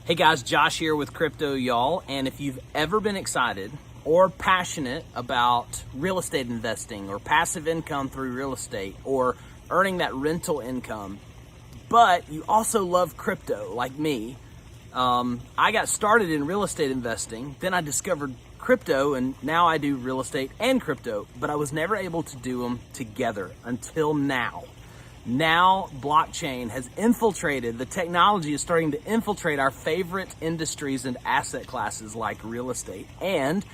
Hey guys, Josh here with Crypto Y'all, and if you've ever been excited or passionate about real estate investing or passive income through real estate or earning that rental income, but you also love crypto like me, I got started in real estate investing, then I discovered crypto, and now I do real estate and crypto, but I was never able to do them together until now. Now blockchain has infiltrated, the technology is starting to infiltrate our favorite industries and asset classes like real estate. And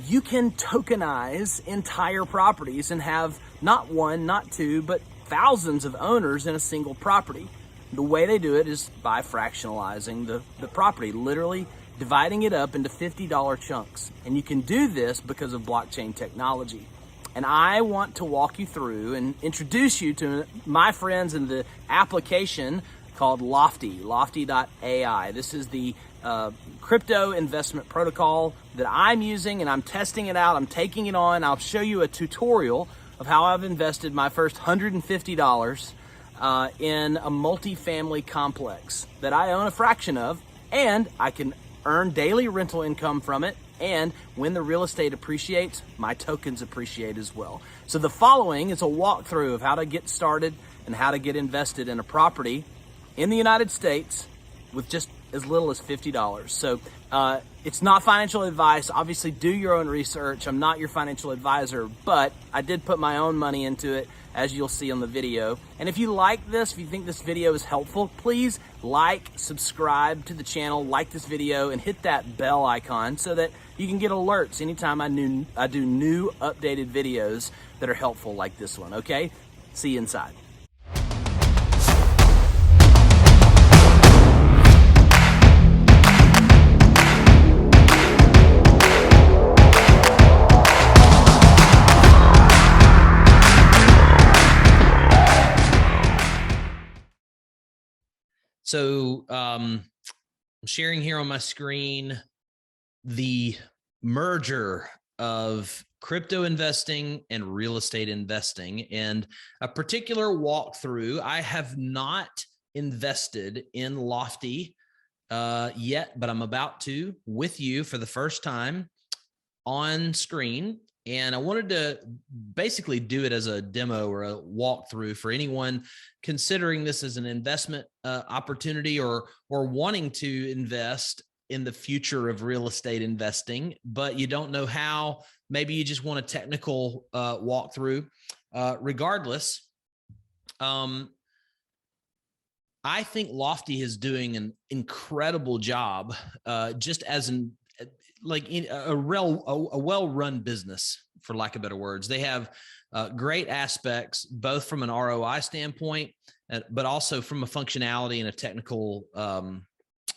you can tokenize entire properties and have not one, not two, but thousands of owners in a single property. The way they do it is by fractionalizing the property, literally dividing it up into $50 chunks. And you can do this because of blockchain technology. And I want to walk you through and introduce you to my friends in the application called Lofty.ai. This is the crypto investment protocol that I'm using, and I'm testing it out. I'm taking it on. I'll show you a tutorial of how I've invested my first $150 in a multifamily complex that I own a fraction of, and I can earn daily rental income from it. And when the real estate appreciates, my tokens appreciate as well. So the following is a walkthrough of how to get started and how to get invested in a property in the United States with just as little as $50. So it's not financial advice. Obviously, do your own research. I'm not your financial advisor, but I did put my own money into it, as you'll see on the video. And if you like this, if you think this video is helpful, please like, subscribe to the channel, like this video, and hit that bell icon so that you can get alerts anytime I do new updated videos that are helpful like this one, okay? See you inside. So I'm sharing here on my screen the merger of crypto investing and real estate investing, and a particular walkthrough. I have not invested in Lofty yet, but I'm about to with you for the first time on screen. And I wanted to basically do it as a demo or a walkthrough for anyone considering this as an investment opportunity or wanting to invest in the future of real estate investing, but you don't know how. Maybe you just want a technical walkthrough. Regardless, I think Lofty is doing an incredible job, just as a well-run business, for lack of better words. They have great aspects, both from an ROI standpoint, but also from a functionality and a technical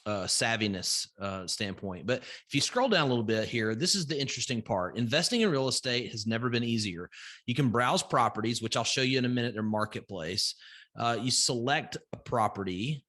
savviness standpoint. But if you scroll down a little bit here, this is the interesting part. Investing in real estate has never been easier. You can browse properties, which I'll show you in a minute, their marketplace. You select a property,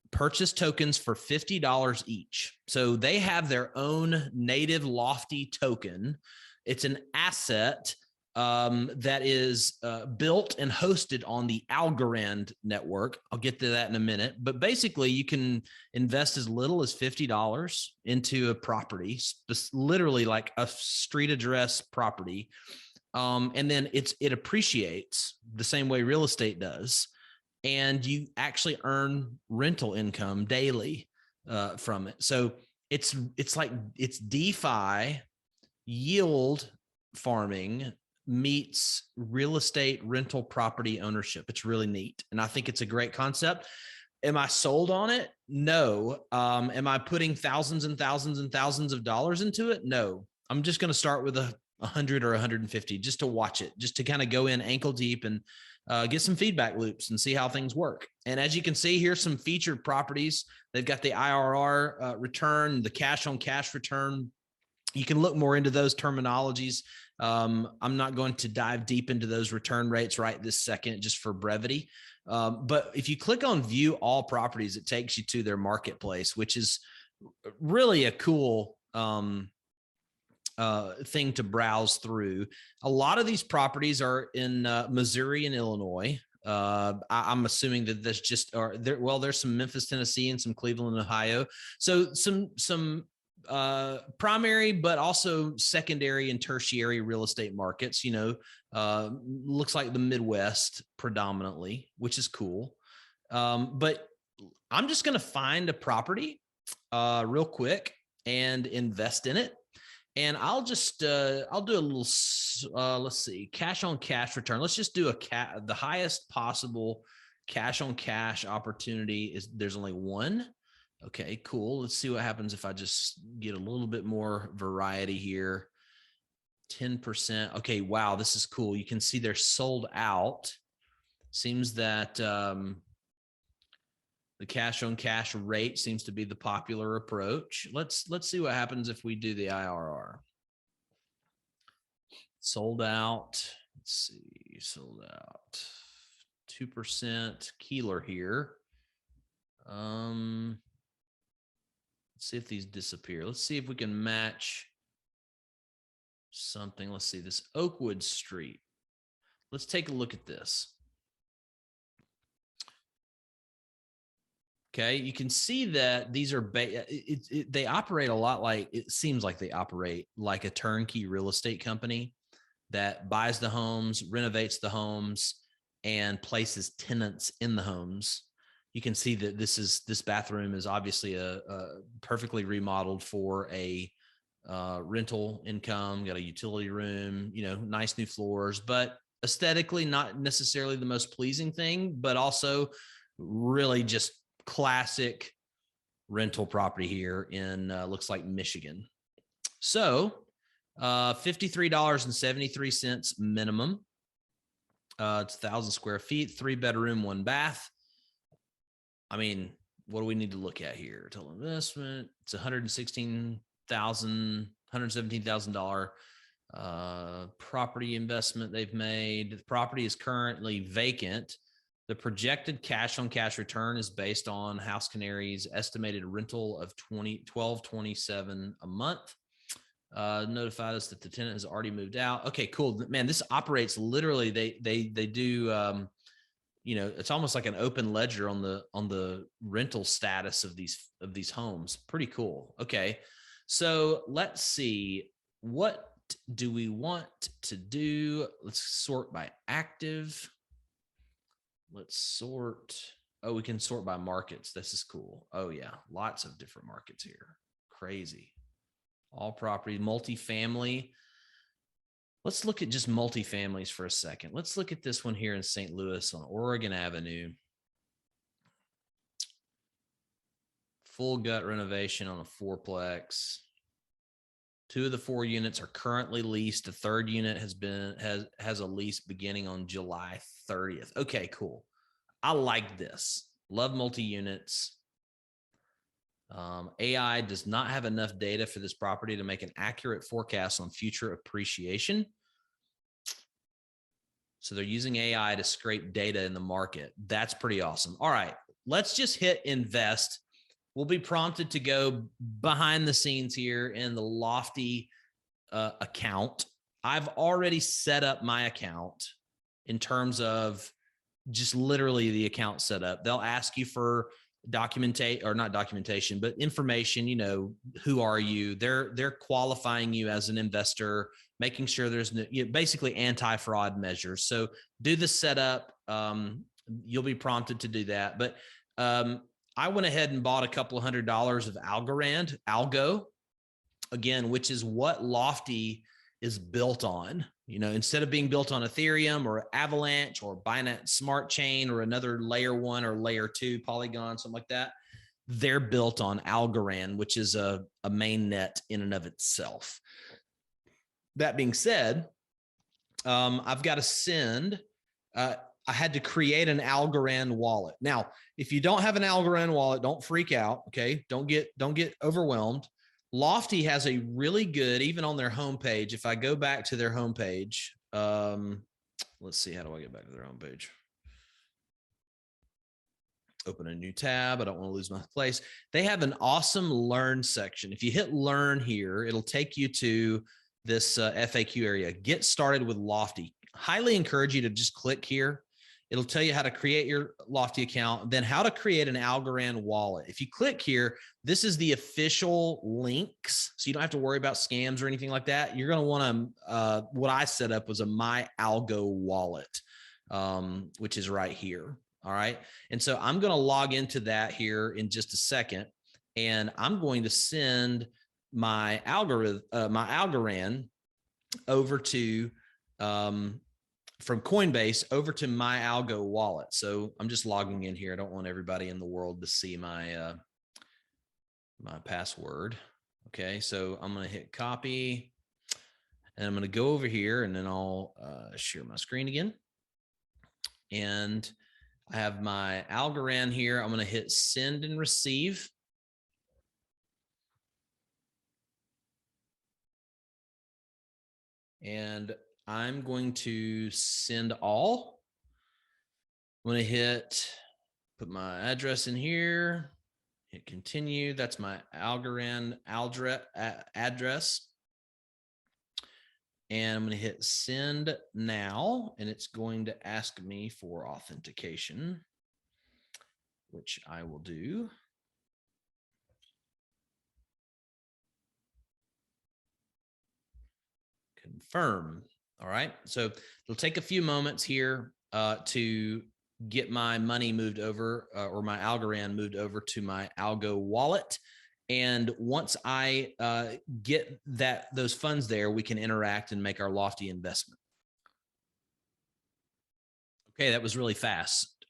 purchase tokens for $50 each. So they have their own native Lofty token. It's an asset that is built and hosted on the Algorand network. I'll get to that in a minute. But basically, you can invest as little as $50 into a property, literally like a street address property. And then it appreciates the same way real estate does. And you actually earn rental income daily from it. So it's DeFi yield farming meets real estate rental property ownership. It's really neat. And I think it's a great concept. Am I sold on it? No. Am I putting thousands and thousands and thousands of dollars into it? No. I'm just going to start with 100 or 150 just to watch it, just to kind of go in ankle deep and get some feedback loops and see how things work. And as you can see, here's some featured properties. They've got the IRR return, the cash on cash return. You can look more into those terminologies. I'm not going to dive deep into those return rates right this second, just for brevity. But if you click on view all properties, it takes you to their marketplace, which is really a cool thing to browse through. A lot of these properties are in Missouri and Illinois. I'm assuming that there's just, or there, well, there's some Memphis, Tennessee, and some Cleveland, Ohio. So some primary, but also secondary and tertiary real estate markets, looks like the Midwest predominantly, which is cool. But I'm just going to find a property real quick and invest in it. And I'll just, I'll do a little, let's see, cash on cash return. Let's just do the highest possible cash on cash opportunity is there's only one. Okay, cool. Let's see what happens if I just get a little bit more variety here. 10%. Okay, wow, this is cool. You can see they're sold out. Seems that the cash on cash rate seems to be the popular approach. Let's see what happens if we do the IRR. Sold out. Let's see, sold out. 2% Keeler here. Let's see if these disappear. Let's see if we can match something. Let's see this Oakwood Street. Let's take a look at this. Okay, you can see that these are they operate a lot like, it seems like they operate like a turnkey real estate company that buys the homes, renovates the homes, and places tenants in the homes. You can see that this bathroom is obviously a perfectly remodeled for a rental income, got a utility room, nice new floors, but aesthetically not necessarily the most pleasing thing, but also really just classic rental property here in looks like Michigan. So $53.73 minimum. It's 1,000 square feet, 3-bedroom, 1 bath. I mean, what do we need to look at here? Total investment. It's $117,000 property investment they've made. The property is currently vacant. The projected cash on cash return is based on House Canary's estimated rental of $12.27 a month. Notified us that the tenant has already moved out. Okay, cool, man. This operates literally. They do. It's almost like an open ledger on the rental status of these homes. Pretty cool. Okay, so let's see, what do we want to do? Let's sort by active. Let's sort. Oh, we can sort by markets. This is cool. Oh yeah, lots of different markets here. Crazy. All property, multifamily. Let's look at just multifamilies for a second. Let's look at this one here in St. Louis on Oregon Avenue. Full gut renovation on a 4-plex. 2 of the 4 units are currently leased. The 3rd unit has a lease beginning on July 30th. Okay, cool. I like this. Love multi-units. AI does not have enough data for this property to make an accurate forecast on future appreciation. So they're using AI to scrape data in the market. That's pretty awesome. All right, let's just hit invest. We'll be prompted to go behind the scenes here in the Lofty account. I've already set up my account in terms of just literally the account setup. They'll ask you for not documentation, but information. Who are you? They're qualifying you as an investor, making sure there's basically anti-fraud measures. So do the setup. You'll be prompted to do that. But I went ahead and bought a couple of $100 of Algo, again, which is what Lofty is built on. Instead of being built on Ethereum or Avalanche or Binance Smart Chain or another layer 1 or layer 2 Polygon, something like that, they're built on Algorand, which is a main net in and of itself. That being said, I've got to send, I had to create an Algorand wallet. Now, if you don't have an Algorand wallet, don't freak out. Okay. Don't get overwhelmed. Lofty has a really good, even on their homepage. If I go back to their homepage, let's see, how do I get back to their homepage? Open a new tab. I don't want to lose my place. They have an awesome learn section. If you hit learn here, it'll take you to this FAQ area. Get started with Lofty. Highly encourage you to just click here It'll tell you how to create your Lofty account, then how to create an Algorand wallet. If you click here, this is the official links. So you don't have to worry about scams or anything like that. You're going to want to, what I set up was a My Algo wallet, which is right here. All right. And so I'm going to log into that here in just a second. And I'm going to send my Algorand over to, from Coinbase over to my Algo wallet. So I'm just logging in here. I don't want everybody in the world to see my, my password. Okay. So I'm going to hit copy and I'm going to go over here and then I'll share my screen again. And I have my Algorand here. I'm going to hit send and receive. And I'm going to send all. I'm going to put my address in here, hit continue. That's my Algorand address. And I'm going to hit send now, and it's going to ask me for authentication, which I will do. Confirm. All right. So it'll take a few moments here to get my money moved over or my Algorand moved over to my Algo wallet. And once I get those funds there, we can interact and make our Lofty investment. Okay, that was really fast.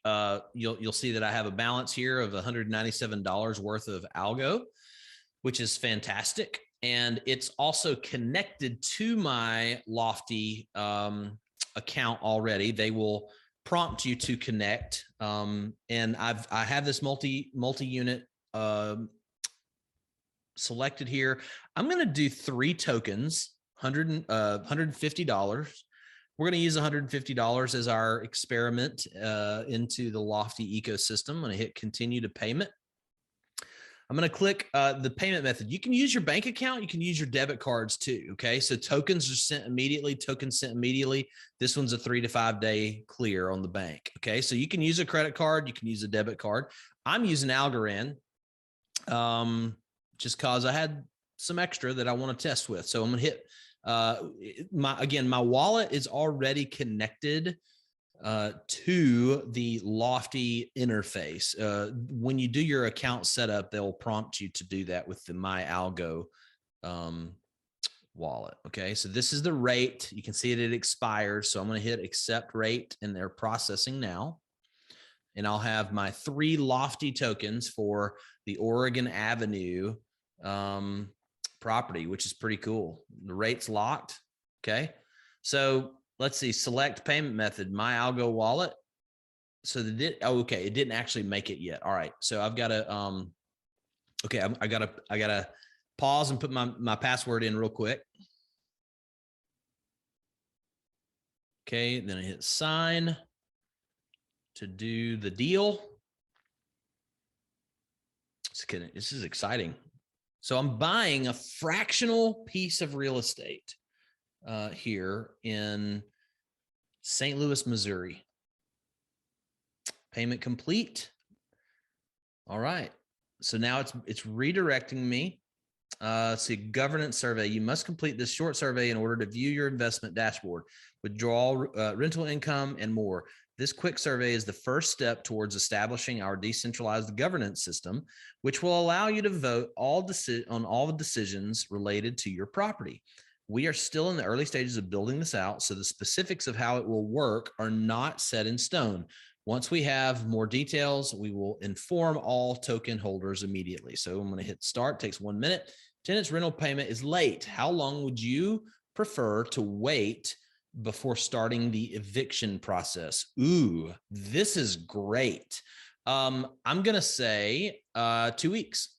You'll see that I have a balance here of $197 worth of Algo, which is fantastic. And it's also connected to my Lofty account already. They will prompt you to connect. And I have this multi-unit selected here. I'm going to do 3 tokens, $150. We're going to use $150 as our experiment into the Lofty ecosystem. I'm going to hit continue to payment. I'm going to click the payment method. You can use your bank account. You can use your debit cards too. Okay. So tokens are sent immediately. Tokens sent immediately. This one's a 3 to 5 day clear on the bank. Okay. So you can use a credit card. You can use a debit card. I'm using Algorand just cause I had some extra that I want to test with. So I'm going to hit my wallet is already connected to the Lofty interface. When you do your account setup, they'll prompt you to do that with the My Algo wallet. Okay, so this is the rate. You can see it expires. So I'm going to hit accept rate, and they're processing now. And I'll have my 3 Lofty tokens for the Oregon Avenue property, which is pretty cool. The rate's locked. Okay, so let's see, select payment method, My Algo wallet. So okay, it didn't actually make it yet. All right. So I've got to, okay, I gotta pause and put my password in real quick. Okay. Then I hit sign to do the deal. This is exciting. So I'm buying a fractional piece of real estate here in St. Louis, Missouri. Payment complete. All right. So now it's redirecting me. See, governance survey. You must complete this short survey in order to view your investment dashboard, withdrawal, rental income, and more. This quick survey is the first step towards establishing our decentralized governance system, which will allow you to vote on all the decisions related to your property. We are still in the early stages of building this out, so the specifics of how it will work are not set in stone. Once we have more details, we will inform all token holders immediately. So I'm going to hit start. It takes 1 minute. Tenant's rental payment is late. How long would you prefer to wait before starting the eviction process? Ooh, this is great. I'm going to say 2 weeks.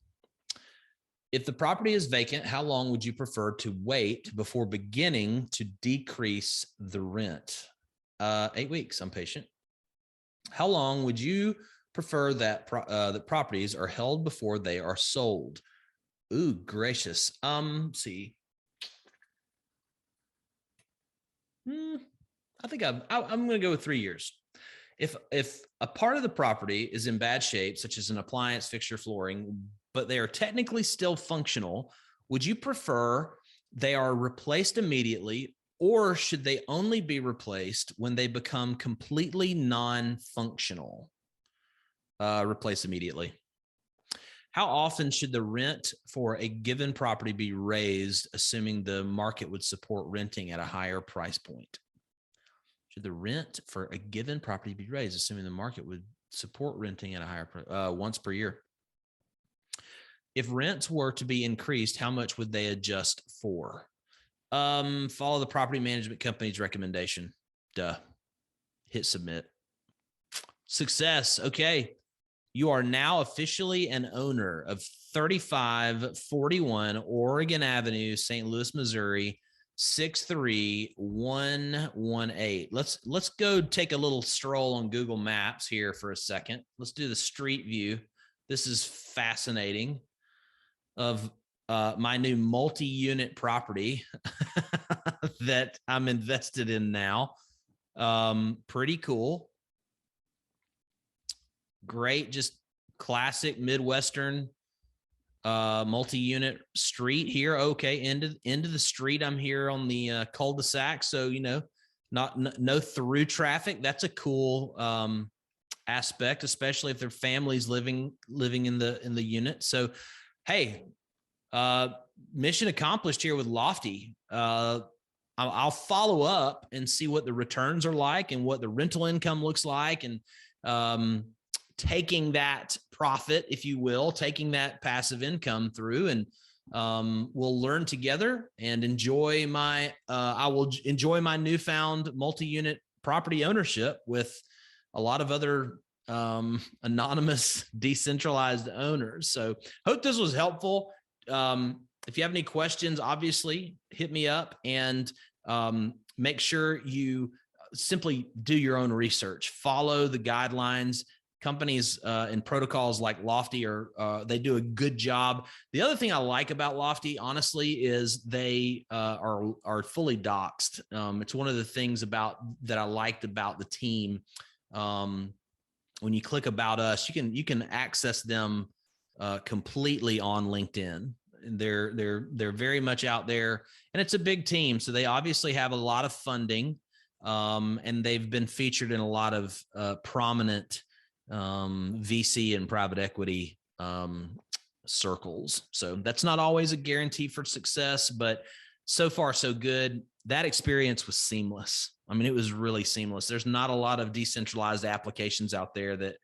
If the property is vacant, how long would you prefer to wait before beginning to decrease the rent? 8 weeks. I'm patient. How long would you prefer that the properties are held before they are sold? Ooh, gracious. See. I think I'm going to go with 3 years. If a part of the property is in bad shape, such as an appliance, fixture, flooring, but they are technically still functional, would you prefer they are replaced immediately, or should they only be replaced when they become completely non-functional? Replace immediately. How often should the rent for a given property be raised, assuming the market would support renting at a higher price point? Should the rent for a given property be raised, assuming the market would support renting at a higher price? Once per year. If rents were to be increased, how much would they adjust for? Follow the property management company's recommendation. Duh. Hit submit. Success. Okay. You are now officially an owner of 3541 Oregon Avenue, St. Louis, Missouri, 63118. Let's go take a little stroll on Google Maps here for a second. Let's do the street view. This is fascinating of my new multi-unit property that I'm invested in now. Pretty cool. Great, just classic Midwestern multi-unit street here. Okay, into the street. I'm here on the cul-de-sac, so no through traffic. That's a cool aspect, especially if their families living in the unit. So, hey, mission accomplished here with Lofty. I'll follow up and see what the returns are like and what the rental income looks like, and taking that profit, if you will, taking that passive income through, and we'll learn together and enjoy I will enjoy my newfound multi-unit property ownership with a lot of other anonymous, decentralized owners. So hope this was helpful. If you have any questions, obviously hit me up, and make sure you simply do your own research, follow the guidelines. Companies and protocols like Lofty they do a good job. The other thing I like about Lofty, honestly, is they are fully doxed. It's one of the things that I liked about the team. When you click about us, you can access them completely on LinkedIn. They're very much out there, and it's a big team, so they obviously have a lot of funding, and they've been featured in a lot of prominent VC and private equity circles. So that's not always a guarantee for success, but so far so good. That experience was seamless. I mean, it was really seamless. There's not a lot of decentralized applications out there that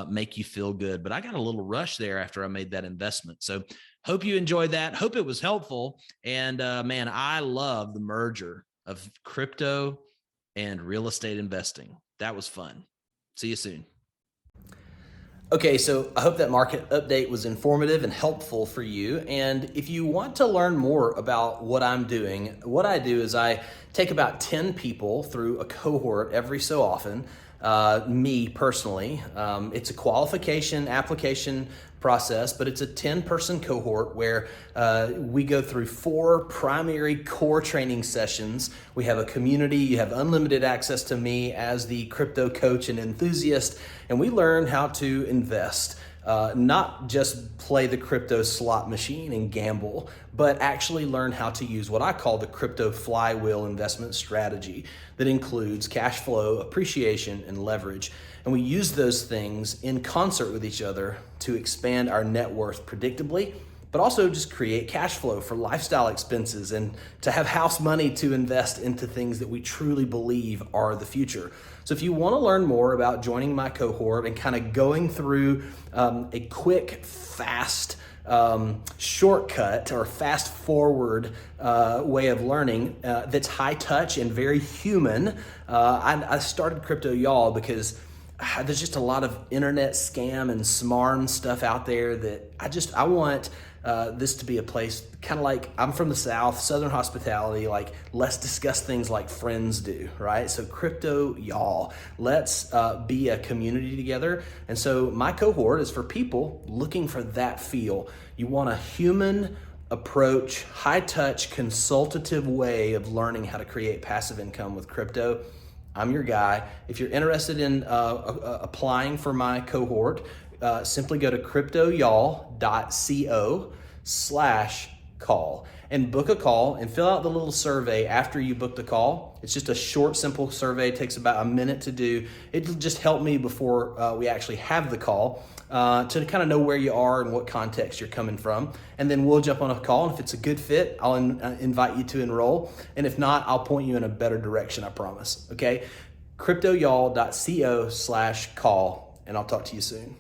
make you feel good, but I got a little rush there after I made that investment. So hope you enjoyed that. Hope it was helpful. And man, I love the merger of crypto and real estate investing. That was fun. See you soon. Okay, so I hope that market update was informative and helpful for you. And if you want to learn more about what I'm doing, what I do is I take about 10 people through a cohort every so often. Me personally, it's a qualification application process, but it's a 10-person cohort where we go through 4 primary core training sessions. We have a community. You have unlimited access to me as the crypto coach and enthusiast, and we learn how to invest. Not just play the crypto slot machine and gamble, but actually learn how to use what I call the crypto flywheel investment strategy that includes cash flow, appreciation, and leverage. And we use those things in concert with each other to expand our net worth predictably, but also just create cash flow for lifestyle expenses and to have house money to invest into things that we truly believe are the future. So if you want to learn more about joining my cohort and kind of going through a quick, fast shortcut or fast forward way of learning that's high touch and very human, I started Crypto Y'all because there's just a lot of internet scam and smarm stuff out there that I want this to be a place kind of like, I'm from the South, Southern hospitality, like let's discuss things like friends do, right? So Crypto Y'all, let's be a community together. And so my cohort is for people looking for that feel. You want a human approach, high touch, consultative way of learning how to create passive income with crypto. I'm your guy. If you're interested in applying for my cohort, simply go to cryptoyall.co/call and book a call and fill out the little survey after you book the call. It's just a short, simple survey. It takes about a minute to do. It'll just help me before we actually have the call to kind of know where you are and what context you're coming from. And then we'll jump on a call. And if it's a good fit, I'll invite you to enroll. And if not, I'll point you in a better direction, I promise. Okay? cryptoyall.co/call, and I'll talk to you soon.